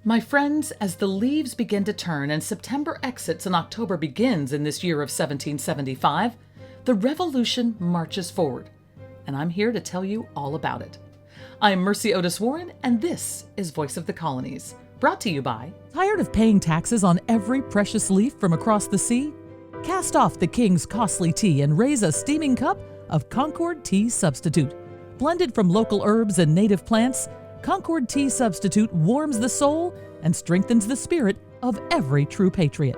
My friends, as the leaves begin to turn and September exits and October begins in this year of 1775, the revolution marches forward, and I'm here to tell you all about it. I'm Mercy Otis Warren, and this is Voice of the Colonies, brought to you by... Tired of paying taxes on every precious leaf from across the sea? Cast off the king's costly tea and raise a steaming cup of Concord Tea Substitute. Blended from local herbs and native plants, Concord Tea Substitute warms the soul and strengthens the spirit of every true patriot.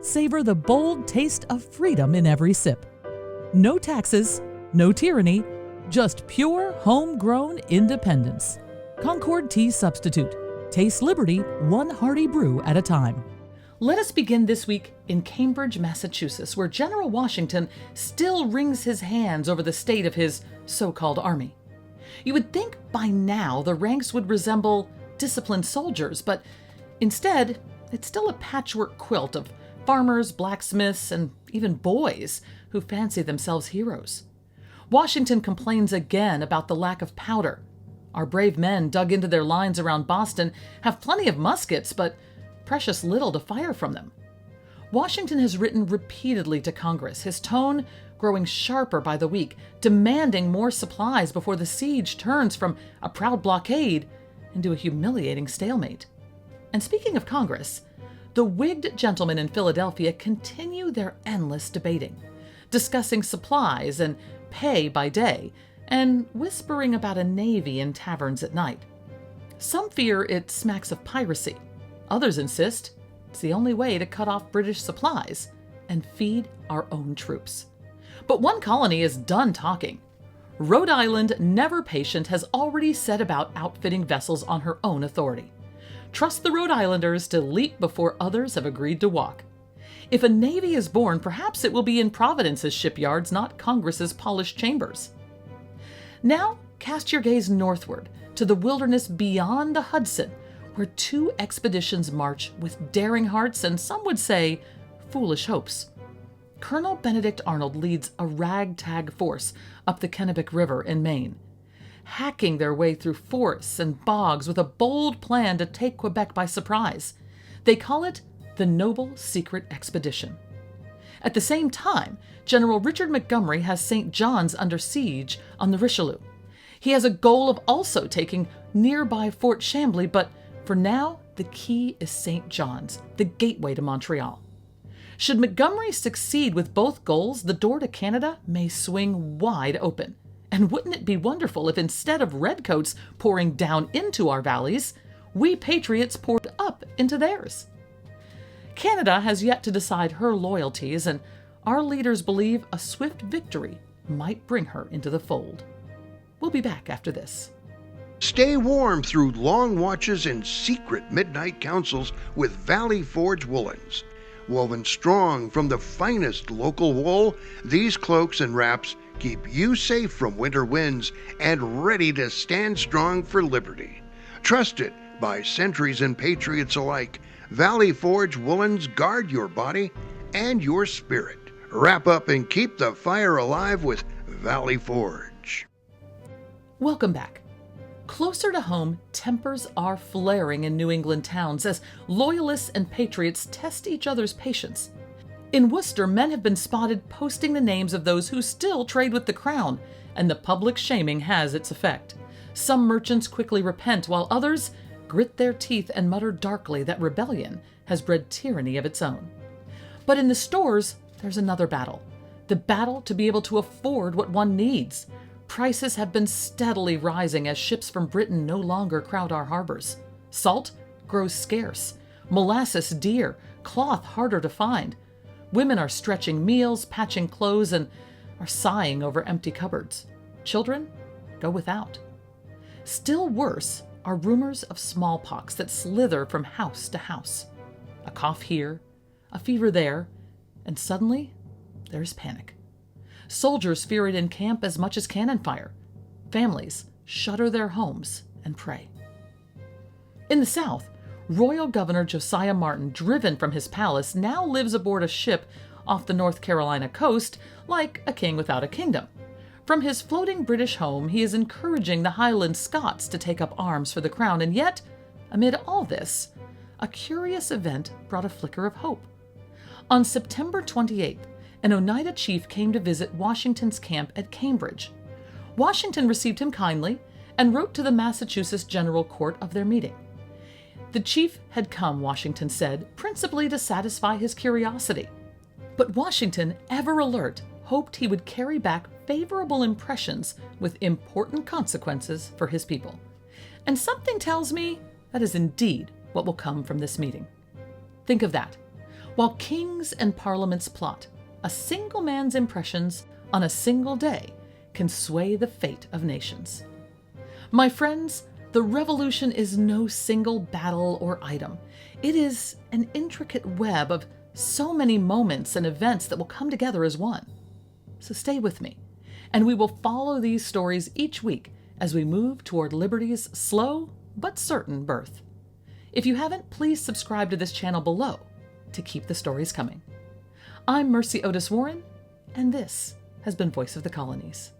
Savor the bold taste of freedom in every sip. No taxes, no tyranny, just pure homegrown independence. Concord Tea Substitute. Taste liberty, one hearty brew at a time. Let us begin this week in Cambridge, Massachusetts, where General Washington still wrings his hands over the state of his so-called army. You would think by now the ranks would resemble disciplined soldiers, but instead, it's still a patchwork quilt of farmers, blacksmiths, and even boys who fancy themselves heroes. Washington complains again about the lack of powder. Our brave men dug into their lines around Boston have plenty of muskets, but precious little to fire from them. Washington has written repeatedly to Congress, his tone growing sharper by the week, demanding more supplies before the siege turns from a proud blockade into a humiliating stalemate. And speaking of Congress, the wigged gentlemen in Philadelphia continue their endless debating, discussing supplies and pay by day, and whispering about a navy in taverns at night. Some fear it smacks of piracy. Others insist it's the only way to cut off British supplies and feed our own troops. But one colony is done talking. Rhode Island, never patient, has already set about outfitting vessels on her own authority. Trust the Rhode Islanders to leap before others have agreed to walk. If a navy is born, perhaps it will be in Providence's shipyards, not Congress's polished chambers. Now, cast your gaze northward to the wilderness beyond the Hudson, where two expeditions march with daring hearts and some would say foolish hopes. Colonel Benedict Arnold leads a ragtag force up the Kennebec River in Maine, hacking their way through forests and bogs with a bold plan to take Quebec by surprise. They call it the Noble Secret Expedition. At the same time, General Richard Montgomery has St. John's under siege on the Richelieu. He has a goal of also taking nearby Fort Chambly, but for now, the key is St. John's, the gateway to Montreal. Should Montgomery succeed with both goals, the door to Canada may swing wide open. And wouldn't it be wonderful if instead of redcoats pouring down into our valleys, we patriots poured up into theirs? Canada has yet to decide her loyalties, and our leaders believe a swift victory might bring her into the fold. We'll be back after this. Stay warm through long watches and secret midnight councils with Valley Forge woolens. Woven strong from the finest local wool, these cloaks and wraps keep you safe from winter winds and ready to stand strong for liberty. Trusted by centuries and patriots alike, Valley Forge woolens guard your body and your spirit. Wrap up and keep the fire alive with Valley Forge. Welcome back. Closer to home, tempers are flaring in New England towns as Loyalists and Patriots test each other's patience. In Worcester, men have been spotted posting the names of those who still trade with the crown, and the public shaming has its effect. Some merchants quickly repent, while others grit their teeth and mutter darkly that rebellion has bred tyranny of its own. But in the stores, there's another battle. The battle to be able to afford what one needs. Prices have been steadily rising as ships from Britain no longer crowd our harbors. Salt grows scarce, molasses dear, cloth harder to find. Women are stretching meals, patching clothes, and are sighing over empty cupboards. Children go without. Still worse are rumors of smallpox that slither from house to house. A cough here, a fever there, and suddenly there's panic. Soldiers fear it in camp as much as cannon fire. Families shutter their homes and pray. In the South, Royal Governor Josiah Martin, driven from his palace, now lives aboard a ship off the North Carolina coast like a king without a kingdom. From his floating British home, he is encouraging the Highland Scots to take up arms for the crown, and yet, amid all this, a curious event brought a flicker of hope. On September 28th, an Oneida chief came to visit Washington's camp at Cambridge. Washington received him kindly and wrote to the Massachusetts General Court of their meeting. The chief had come, Washington said, principally to satisfy his curiosity. But Washington, ever alert, hoped he would carry back favorable impressions with important consequences for his people. And something tells me that is indeed what will come from this meeting. Think of that. While kings and parliaments plot, a single man's impressions on a single day can sway the fate of nations. My friends, the revolution is no single battle or item. It is an intricate web of so many moments and events that will come together as one. So stay with me, and we will follow these stories each week as we move toward liberty's slow but certain birth. If you haven't, please subscribe to this channel below to keep the stories coming. I'm Mercy Otis Warren, and this has been Voice of the Colonies.